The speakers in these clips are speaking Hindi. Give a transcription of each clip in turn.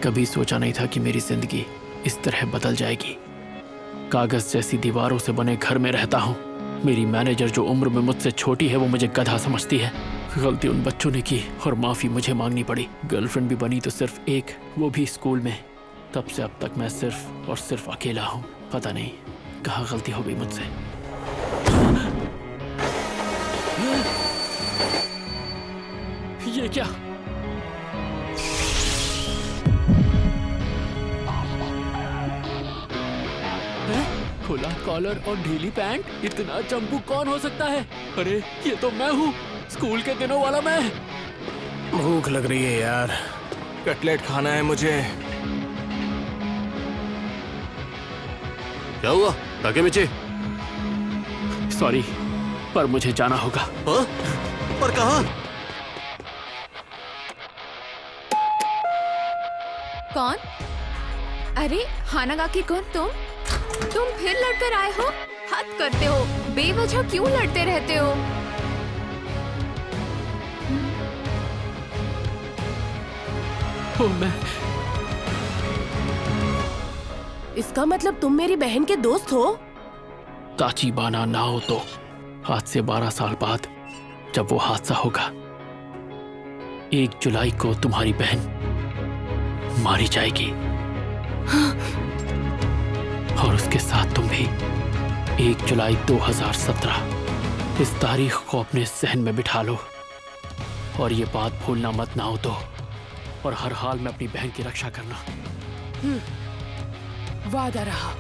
कभी सोचा नहीं था कि मेरी जिंदगी इस तरह बदल जाएगी। कागज जैसी दीवारों से बने घर में रहता हूँ। मेरी मैनेजर जो उम्र में मुझसे छोटी है वो मुझे गधा समझती है। गलती उन बच्चों ने की और माफी मुझे मांगनी पड़ी। गर्लफ्रेंड भी बनी तो सिर्फ एक, वो भी स्कूल में। तब से अब तक मैं सिर्फ और सिर्फ अकेला हूँ। पता नहीं कहाँ गलती हो गई मुझसे। ये क्या? खुला कॉलर और ढीली पैंट, इतना चंपू कौन हो सकता है? अरे ये तो मैं हूँ, स्कूल के दिनों वाला मैं। भूख लग रही है यार, कटलेट खाना है मुझे। क्या हुआ ताकेमिची? सॉरी, पर मुझे जाना होगा। हाँ? पर कहाँ? कौन? अरे हानागाकी कौन? तुम फिर लड़कर आए हो? हद करते हो, बेवजह क्यों लड़ते रहते हो? मैं इसका मतलब तुम मेरी बहन के दोस्त हो? ताचिबाना नाओतो, आज से 12 साल बाद जब वो हादसा होगा, 1 जुलाई को तुम्हारी बहन मारी जाएगी। और उसके साथ तुम भी। 1 जुलाई 2017। इस तारीख को अपने जहन में बिठा लो और ये बात भूलना मत नाओतो। और हर हाल में अपनी बहन की रक्षा करना। वादा रहा।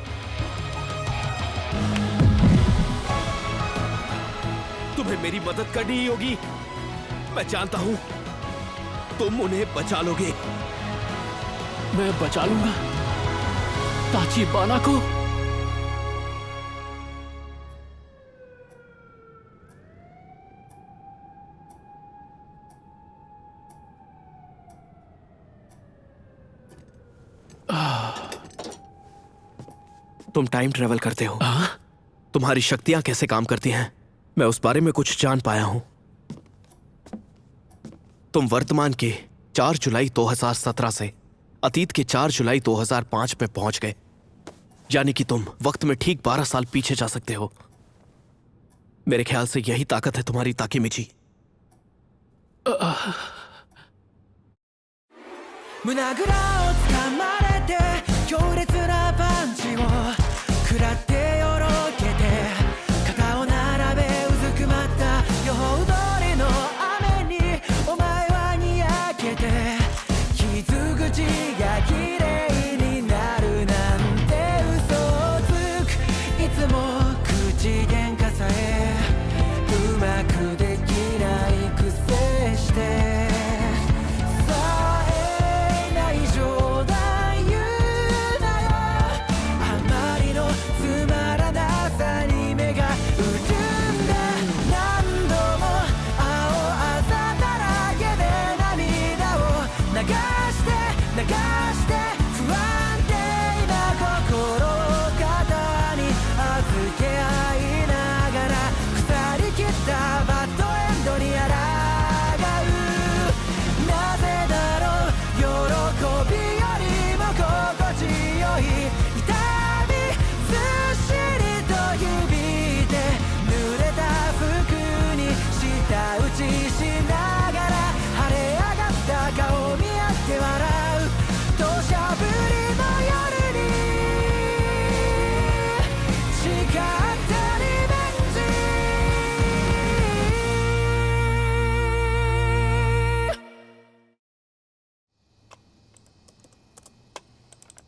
तुम्हें मेरी मदद करनी ही होगी। मैं जानता हूँ तुम उन्हें बचा लोगे। मैं बचा लूंगा ताचिबाना को। तुम टाइम ट्रेवल करते हो। तुम्हारी शक्तियां कैसे काम करती हैं, मैं उस बारे में कुछ जान पाया हूं। तुम वर्तमान के 4 जुलाई 2017 से अतीत के 4 जुलाई 2005 में पहुंच गए। यानी कि तुम वक्त में ठीक 12 साल पीछे जा सकते हो। मेरे ख्याल से यही ताकत है तुम्हारी ताकेमिची।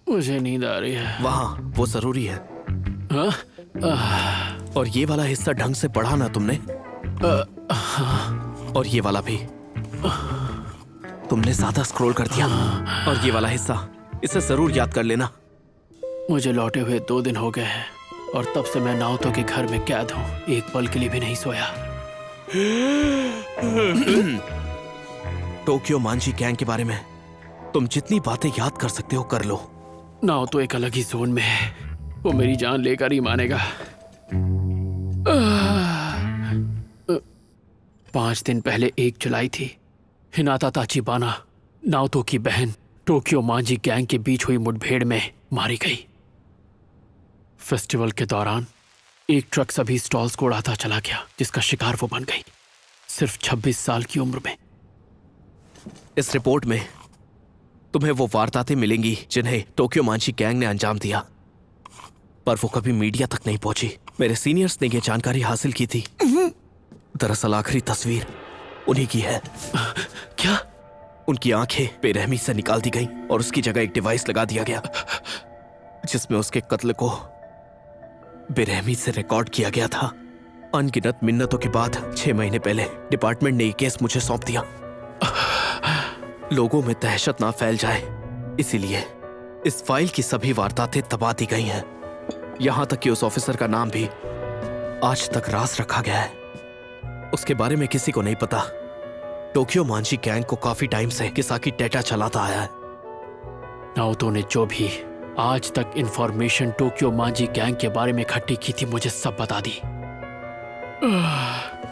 मुझे नींद आ रही है। वहां वो जरूरी है। हाँ? और ये वाला हिस्सा ढंग से पढ़ा ना तुमने? और ये वाला भी तुमने ज्यादा स्क्रॉल कर दिया। और ये वाला हिस्सा, इसे जरूर याद कर लेना। मुझे लौटे हुए 2 दिन हो गए हैं और तब से मैं नाओतो के घर में कैद हूँ। एक पल के लिए भी नहीं सोया। टोक्यो मांजी गैंग के बारे में तुम जितनी बातें याद कर सकते हो कर लो। नाओतो एक अलग ही जोन में है। वो मेरी जान लेकर ही मानेगा। 5 दिन पहले 1 जुलाई थी। हिनाता ताचिबाना, नाओतो की बहन, टोक्यो मांझी गैंग के बीच हुई मुठभेड़ में मारी गई। फेस्टिवल के दौरान एक ट्रक सभी स्टॉल्स को उड़ाता चला गया, जिसका शिकार वो बन गई, सिर्फ 26 साल की उम्र में। इस रिपोर्ट में तुम्हें वो वारदातें मिलेंगी जिन्हें टोक्यो मांझी गैंग ने अंजाम दिया, पर वो कभी मीडिया तक नहीं पहुंची। मेरे सीनियर्स ने ये जानकारी हासिल की थी। दरअसल आखिरी तस्वीर उन्हीं की है। क्या? उनकी आंखें बेरहमी से निकाल दी गईं और उसकी जगह एक डिवाइस लगा दिया गया जिसमें उसके कत्ल को बेरहमी से रिकॉर्ड किया गया था। अनगिनत मिन्नतों के बाद 6 महीने पहले डिपार्टमेंट ने ये केस मुझे सौंप दिया। लोगों में दहशत ना फैल जाए इसीलिए इस फाइल की सभी वारदातें दबा दी गई हैं। यहां तक कि उस ऑफिसर का नाम भी आज तक राज रखा गया है। उसके बारे में किसी को नहीं पता। टोक्यो मांझी गैंग को काफी टाइम से किसाकी टेटा चलाता आया है। नाओतो ने जो भी आज तक इंफॉर्मेशन टोक्यो मांझी गैंग के बारे में इकट्ठी की थी, मुझे सब बता दी।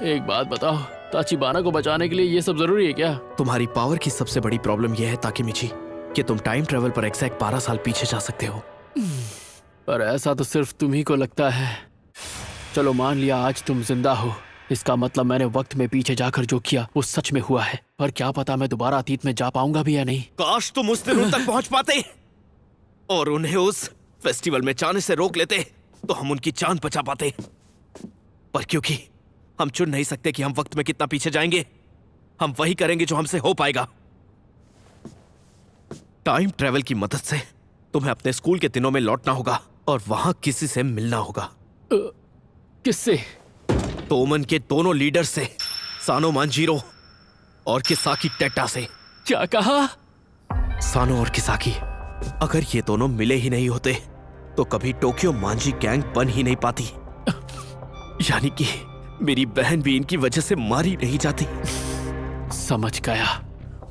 एक बात बताओ, ताचिबाना को बचाने के लिए ये सब जरूरी है क्या? तुम्हारी पावर की सबसे बड़ी प्रॉब्लम यह है ताकेमिची कि तुम टाइम ट्रेवल पर एग्जैक्ट 12 साल पीछे जा सकते हो। पर ऐसा तो सिर्फ तुम ही को लगता है। चलो मान लिया आज तुम जिंदा हो, इसका मतलब मैंने वक्त में पीछे जाकर जो किया वो सच में हुआ है। पर क्या पता मैं दोबारा अतीत में जा पाऊंगा भी या नहीं। काश तुम उस दिन उन तक पहुंच पाते और उन्हें उस फेस्टिवल में जाने से रोक लेते तो हम उनकी जान बचा पाते। पर क्योंकि हम चुन नहीं सकते कि हम वक्त में कितना पीछे जाएंगे, हम वही करेंगे जो हमसे हो पाएगा। टाइम ट्रेवल की मदद से तुम्हें अपने स्कूल के दिनों में लौटना होगा और वहां किसी से मिलना होगा। किससे? तोमन के दोनों लीडर से, सानो मांजीरो और किसाकी टेटा से। क्या कहा? सानो और किसाकी, अगर ये दोनों मिले ही नहीं होते तो कभी टोक्यो मांझी गैंग बन ही नहीं पाती। यानी कि मेरी बहन भी इनकी वजह से मारी नहीं जाती। समझ गया।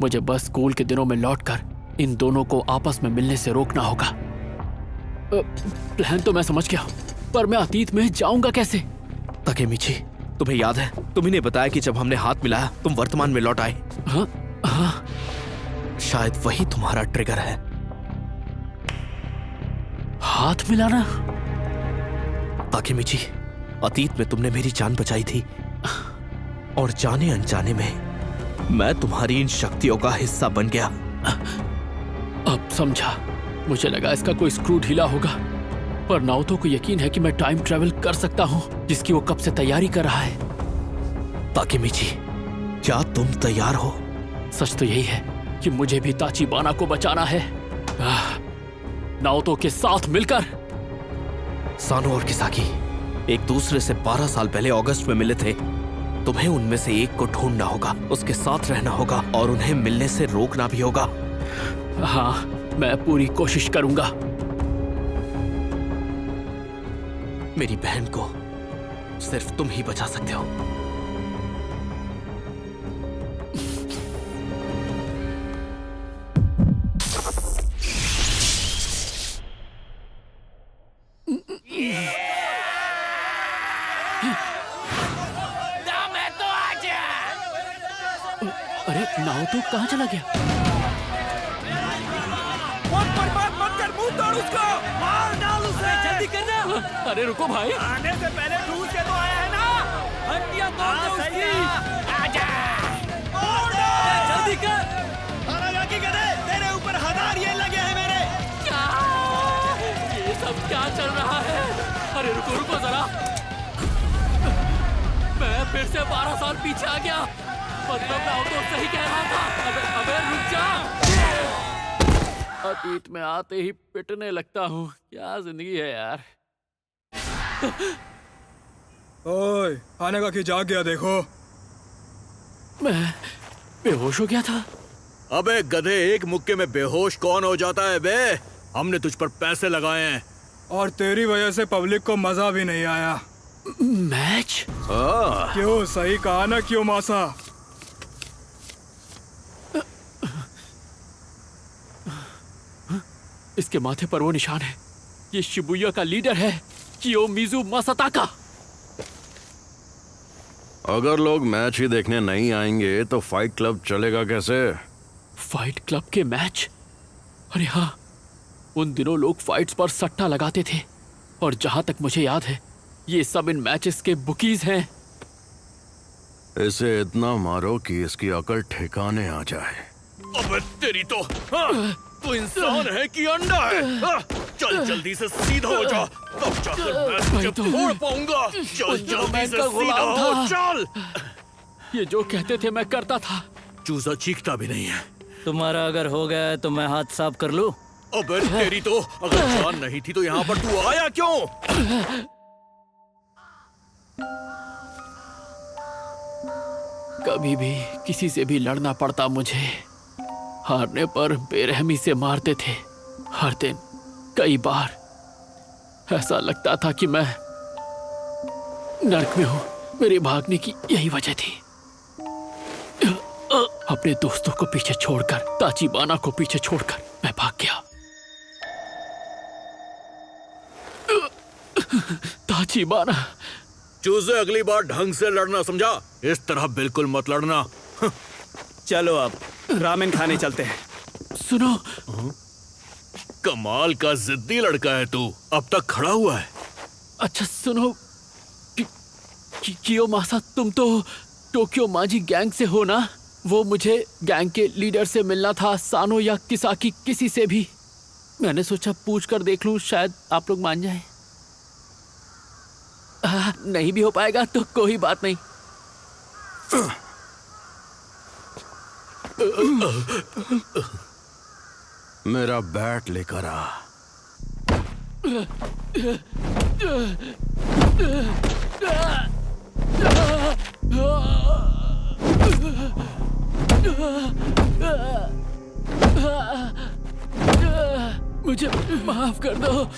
मुझे बस स्कूल के दिनों में लौटकर इन दोनों को आपस में मिलने से रोकना होगा। प्लान तो मैं समझ गया, पर मैं अतीत में जाऊंगा कैसे? ताकेमिची, तुम्हें याद है तुम्ही ने बताया कि जब हमने हाथ मिलाया तुम वर्तमान में लौट आए। हाँ हाँ, शायद वही तुम्हारा ट्रिगर है। हाथ मिलाना? ताकेमिची, अतीत में तुमने मेरी जान बचाई थी और जाने अनजाने में मैं तुम्हारी इन शक्तियों का हिस्सा बन गया। अब समझा। मुझे लगा इसका कोई स्क्रू ढीला होगा, पर नाओतो को यकीन है कि मैं टाइम ट्रेवल कर सकता हूँ, जिसकी वो कब से तैयारी कर रहा है। ताकेमिची, क्या तुम तैयार हो? सच तो यही है कि मुझे भी ताचिबाना को बचाना है। नाओतो के साथ मिलकर। सानो और किसाकी एक दूसरे से 12 साल पहले अगस्त में मिले थे। तुम्हें उनमें से एक को ढूंढना होगा, उसके साथ रहना होगा और उन्हें मिलने से रोकना भी होगा। हाँ, मैं पूरी कोशिश करूंगा। मेरी बहन को सिर्फ तुम ही बचा सकते हो। अरे नाओतो कहाँ चला गया? बर्बाद मत कर, मुंह तोड़ उसको, मार डाल उसे, जल्दी करना। अरे रुको भाई, आने से पहले ढूंढ के तो आया है ना। हड्डियां तोड़ दो उसकी। आजा, तोड़ दे, जल्दी कर। हानागाकी गधे, तेरे ऊपर 1000 ये लगे हैं मेरे। क्या? ये सब क्या चल रहा है? अरे रुको रुको जरा, मैं फिर से 12 साल पीछे आ गया। मतलब नाओतो सही कह रहा था। अबे रुक जा। अतीत में आते ही पिटने लगता हूँ। क्या जिंदगी है यार। ओए, हानागाकी जाग गया देखो। मैं बेहोश हो गया था। अबे गधे, एक मुक्के में बेहोश कौन हो जाता है बे? हमने तुझ पर पैसे लगाए हैं। और तेरी वजह से पब्लिक को मजा भी नहीं आया। मैच? क्यों, सही कहा ना क्यों मासा? इसके माथे पर वो निशान है। ये शिबुया का लीडर है, कियोमिज़ु मासाताका। अगर लोग मैच ही देखने नहीं आएंगे तो फाइट क्लब चलेगा कैसे? फाइट क्लब के मैच? अरे हाँ, उन दिनों लोग फाइट्स पर सट्टा लगाते थे और जहां तक मुझे याद है ये सब इन मैचेस के बुकीज हैं। इसे इतना मारो कि इसकी अकल ठिकाने आ जाए। अबे तेरी तो तू इंसान है कि अंडा है? चल जल्दी से सीधा हो जा, तब जाकर मैं तुझे फोड़ पाऊंगा। चल जल्दी से सीधा हो, चल। ये जो कहते थे मैं करता था। चूजा चीखता भी नहीं है। तुम्हारा अगर हो गया है तो मैं हाथ साफ कर लूं? अबे तेरी तो अगर जान नहीं थी तो यहाँ पर तू आया क्यों? कभी भी किसी से भी लड़ना पड़ता मुझे, हारने पर बेरहमी से मारते थे। हर दिन कई बार ऐसा लगता था कि मैं नर्क में हूं। मेरे भागने की यही वजह थी। अपने दोस्तों को पीछे छोड़कर, ताचिबाना को पीछे छोड़कर मैं भाग गया। ताचिबाना, चूजे अगली बार ढंग से लड़ना, समझा? इस तरह बिल्कुल मत लड़ना। चलो अब रामेन खाने चलते हैं। सुनो, कमाल का जिद्दी लड़का है तू, अब तक खड़ा हुआ है। अच्छा सुनो, कियोमासा, तुम तो टोक्यो माजी गैंग से हो ना? वो मुझे गैंग के लीडर से मिलना था, सानो या किसाकी, किसी से भी। मैंने सोचा पूछ कर देख लूं, शायद आप लोग मान जाएं। नहीं भी हो पाएगा तो कोई बात नहीं। मेरा बैट लेकर आ। मुझे माफ कर दो।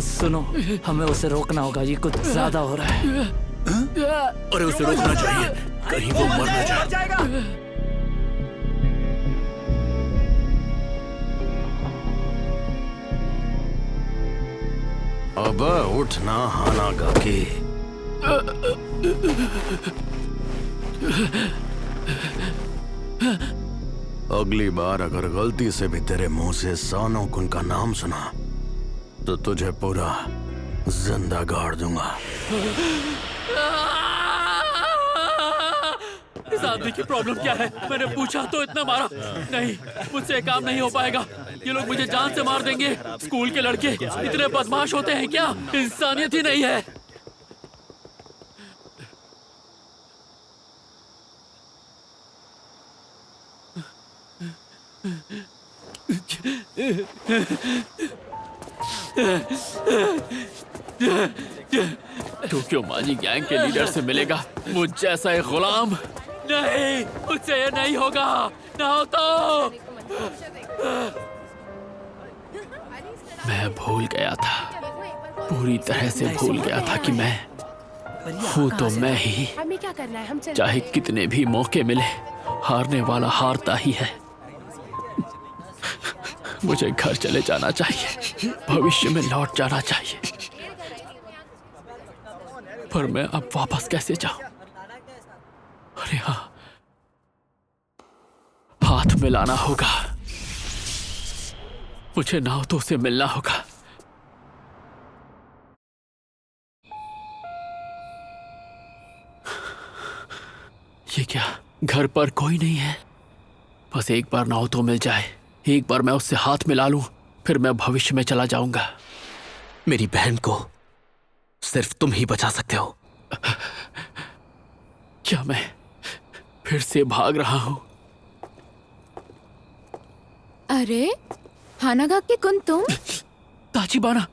सुनो, हमें उसे रोकना होगा, ये कुछ ज्यादा हो रहा है। अरे उसे रोकना चाहिए, कहीं वो मर न जाए। अब उठना हानागाकी। अगली बार अगर गलती से भी तेरे मुंह से सानो कुन का नाम सुना तो तुझे पूरा जिंदा गाड़ दूंगा। इस आदमी की प्रॉब्लम क्या है? मैंने पूछा तो इतना मारा। नहीं, मुझसे काम नहीं हो पाएगा। ये लोग मुझे जान से मार देंगे। स्कूल के लड़के इतने बदमाश होते हैं क्या? इंसानियत ही नहीं है। टोक्यो माजी गैंग के लीडर से मिलेगा मुझ जैसा एक गुलाम? नहीं, मुझसे ये नहीं होगा। ना हो तो मैं भूल गया था, पूरी तरह से भूल गया था कि मैं हूँ तो मैं ही। हमें क्या करना है? हम चल चाहे कितने भी मौके मिले, हारने वाला हारता ही है। मुझे घर चले जाना चाहिए, भविष्य में लौट जाना चाहिए, पर मैं अब वापस कैसे जाऊं? अरे हाँ, हाथ मिलाना होगा। मुझे नाओतो से मिलना होगा। ये क्या, घर पर कोई नहीं है? बस एक बार नाओतो मिल जाए, एक बार मैं उससे हाथ मिला लूं, फिर मैं भविष्य में चला जाऊंगा। मेरी बहन को सिर्फ तुम ही बचा सकते हो। क्या मैं फिर से भाग रहा हूं? अरे हानागाकी कुन, तुम? ताचिबाना,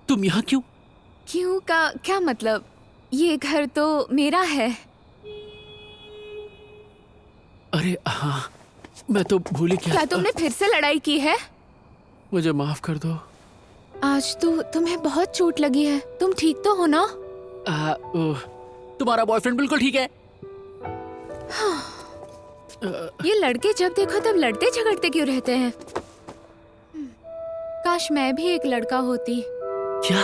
तुम यहाँ क्यों? क्यों का क्या मतलब? ये घर तो मेरा है। अरे हाँ, मैं तो भूल ही गया। क्या तुमने फिर से लड़ाई की है? मुझे माफ कर दो। आज तो तुम्हें बहुत चोट लगी है। तुम ठीक तो हो ना? तुम्हारा बॉयफ्रेंड बिल्कुल ठीक है। ये लड़के जब देखो तब लड़ते झगड़ते क्यों रहते हैं? काश मैं भी एक लड़का होती। क्या?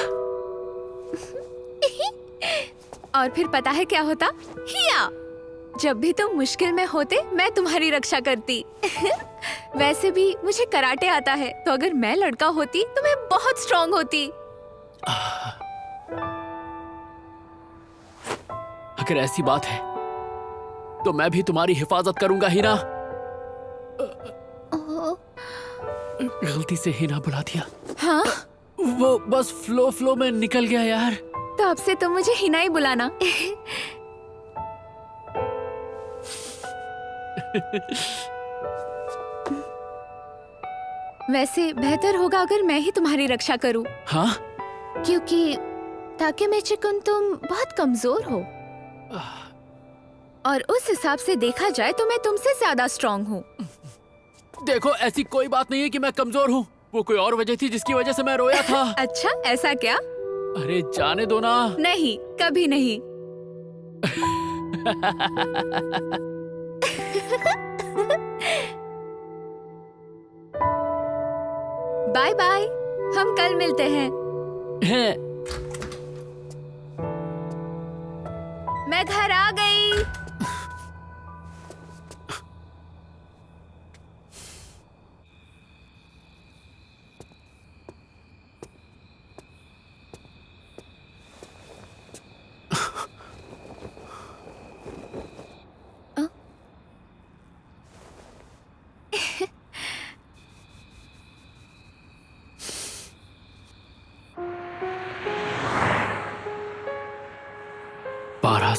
और फिर पता है क्या होता? हिया, जब भी तुम मुश्किल में होते मैं तुम्हारी रक्षा करती। वैसे भी मुझे कराटे आता है, तो अगर मैं लड़का होती तो मैं बहुत स्ट्रांग होती। अगर ऐसी बात है तो मैं भी तुम्हारी हिफाजत करूंगा हिना। गलती से हिना बुला दिया। हाँ? वो बस फ्लो में निकल गया यार। तो अब से तुम मुझे हिना ही बुलाना। वैसे बेहतर होगा अगर मैं ही तुम्हारी रक्षा करूं। हाँ? क्योंकि ताके चिकुन तुम बहुत कमजोर हो, और उस हिसाब से देखा जाए तो मैं तुमसे ज्यादा स्ट्रांग हूँ। देखो, ऐसी कोई बात नहीं है कि मैं कमजोर हूँ। वो कोई और वजह थी जिसकी वजह से मैं रोया था। अच्छा, ऐसा क्या? अरे जाने दो ना। नहीं, कभी नहीं। बाय बाय, हम कल मिलते हैं। मैं घर आ गई।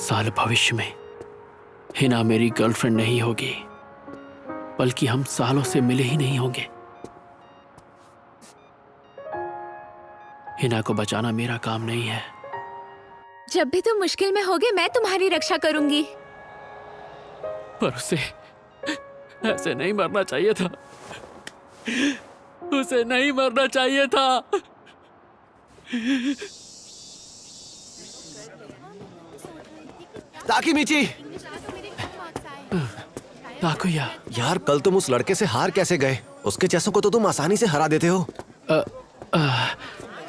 साल भविष्य में हिना मेरी गर्लफ्रेंड नहीं होगी, बल्कि हम सालों से मिले ही नहीं होंगे। हिना को बचाना मेरा काम नहीं है। जब भी तुम मुश्किल में होगे मैं तुम्हारी रक्षा करूंगी। पर उसे ऐसे नहीं मरना चाहिए था। उसे नहीं मरना चाहिए था। ताकेमिची! ताकुया, यार, कल तुम उस लड़के से हार कैसे गए? उसके जैसों को तो तुम आसानी से हरा देते हो।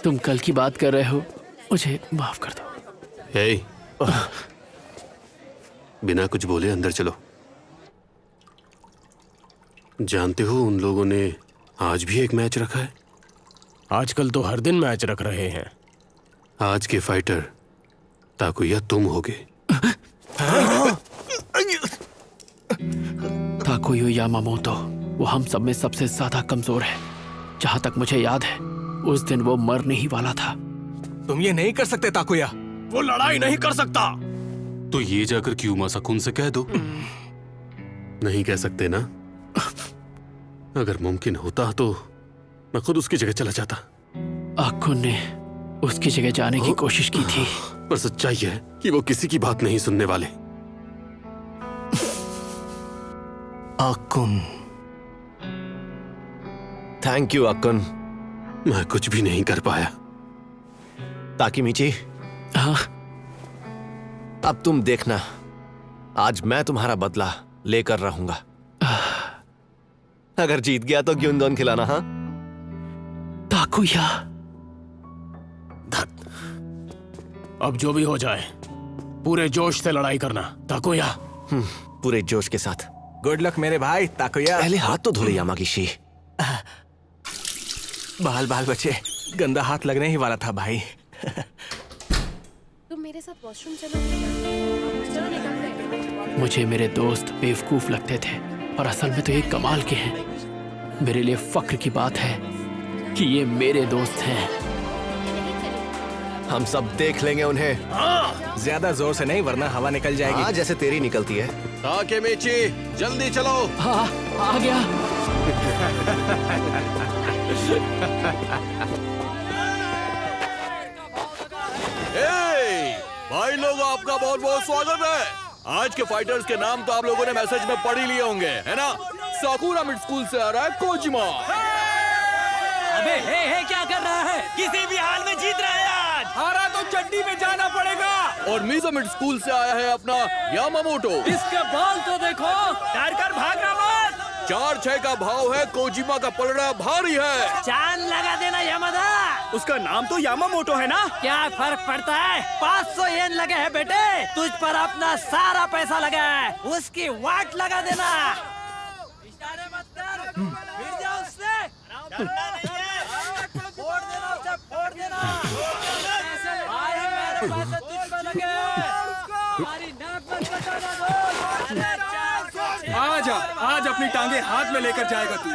तुम कल की बात कर रहे हो, मुझे माफ कर दो। हे, बिना कुछ बोले अंदर चलो। जानते हो उन लोगों ने आज भी एक मैच रखा है। आजकल तो हर दिन मैच रख रहे हैं। आज के फाइटर ताकुया तुम होगे। ताकुयो यामामोतो, वो हम सब में सबसे ज्यादा कमजोर है। जहां तक मुझे याद है, उस दिन वो मरने ही वाला था। तुम ये नहीं कर सकते ताकुया। वो लड़ाई नहीं कर सकता। तो ये जाकर क्यूमासा-कुन से कह दो। नहीं कह सकते ना? अगर मुमकिन होता तो मैं खुद उसकी जगह चला जाता। आकुन ने उसकी जगह जाने की कोशिश की थी, पर सच्चाई है कि वो किसी की बात नहीं सुनने वाले। आकुन। थैंक यू आकुन। मैं कुछ भी नहीं कर पाया। ताकेमिची, हाँ? अब तुम देखना, आज मैं तुम्हारा बदला लेकर रहूंगा। अगर जीत गया तो ग्युंदोन खिलाना। हाँ ताकुया, अब जो भी हो जाए पूरे जोश से लड़ाई करना ताकुया। पूरे जोश के साथ। गुड लक मेरे भाई ताकुया। पहले हाथ तो धो ले यामागिशी। बाल बाल बचे, गंदा हाथ लगने ही वाला था भाई। तुम मेरे साथ वॉशरूम चलो निकलते हैं। मुझे मेरे दोस्त बेवकूफ लगते थे, पर असल में तो ये कमाल के हैं। मेरे लिए फक्र की बात है कि ये मेरे दोस्त हैं। हम सब देख लेंगे उन्हें। ज्यादा जोर से नहीं, वरना हवा निकल जाएगी। हाँ, जैसे तेरी निकलती है। ताकेमिची, जल्दी चलो। हाँ, आ गया। भाई लोग, आपका बहुत बहुत स्वागत है। आज के फाइटर्स के नाम तो आप लोगों ने मैसेज में पढ़ ही लिए होंगे, है ना? साकुरा मिड स्कूल से आ रहा है कोजिमा। अबे हे क्या कर रहा है? किसी भी हाल में जीत रहा है आज। हारा तो चड्डी में जाना पड़ेगा। और मीजा मिड स्कूल से आया है अपना यामामोटो। इसके बाल तो देखो, डर कर भागना मत। 4-6 का भाव है, कोजिमा का पलड़ा भारी है। चांद लगा देना यामादा। उसका नाम तो यामामोटो है ना? क्या फर्क पड़ता है? 500 येन लगे हैं बेटे। तुझ पर अपना सारा पैसा लगा है, उसकी वाट लगा देना। इशारे मत कर, फिर जा उससे। फोड़ देना उसे, फोड़ देना। भाई मेरे पैसे तुझ पर लगे हैं। हमारी नाक मत बचाना दोस्त। आजा, आज अपनी टांगे हाथ में लेकर जाएगा तू।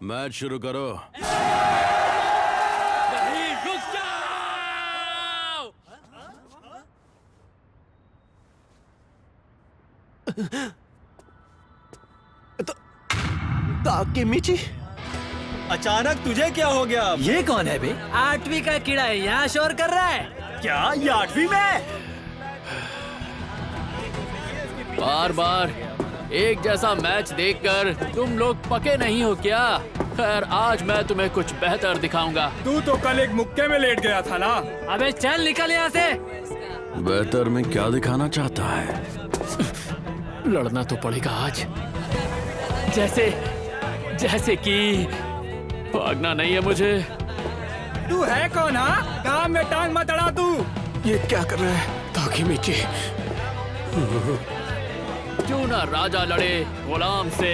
मैच शुरू करो। नहीं, रुक जाओ। ताकेमिची, अचानक तुझे क्या हो गया? ये कौन है बे? 8वीं का कीड़ा है, यहाँ शोर कर रहा है। क्या ये 8वीं में? बार बार एक जैसा मैच देखकर तुम लोग पके नहीं हो क्या? खैर, आज मैं तुम्हें कुछ बेहतर दिखाऊंगा। तू तो कल एक मुक्के में लेट गया था ना। अबे चल निकल यहाँ से। बेहतर में क्या दिखाना चाहता है? लड़ना तो पड़ेगा आज, जैसे जैसे कि भागना नहीं है मुझे। तू है कौन? हाँ, काम में टांग मत अड़ा तू। ये क्या कर रहा है? ताकेमिची, क्यों ना राजा लड़े गुलाम से।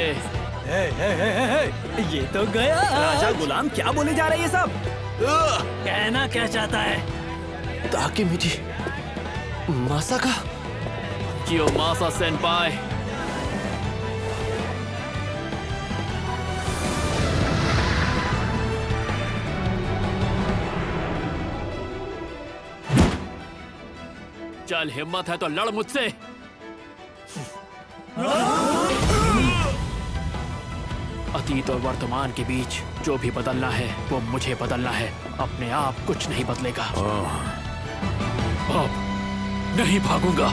ये तो गया। राजा गुलाम क्या बोले जा रहे हैं ये सब? कहना क्या चाहता है? ताकेमिची, मासाका? कियोमासा सेनपाई, चल हिम्मत है तो लड़ मुझसे। अतीत और वर्तमान के बीच जो भी बदलना है वो मुझे बदलना है। अपने आप कुछ नहीं बदलेगा। अब नहीं भागूंगा।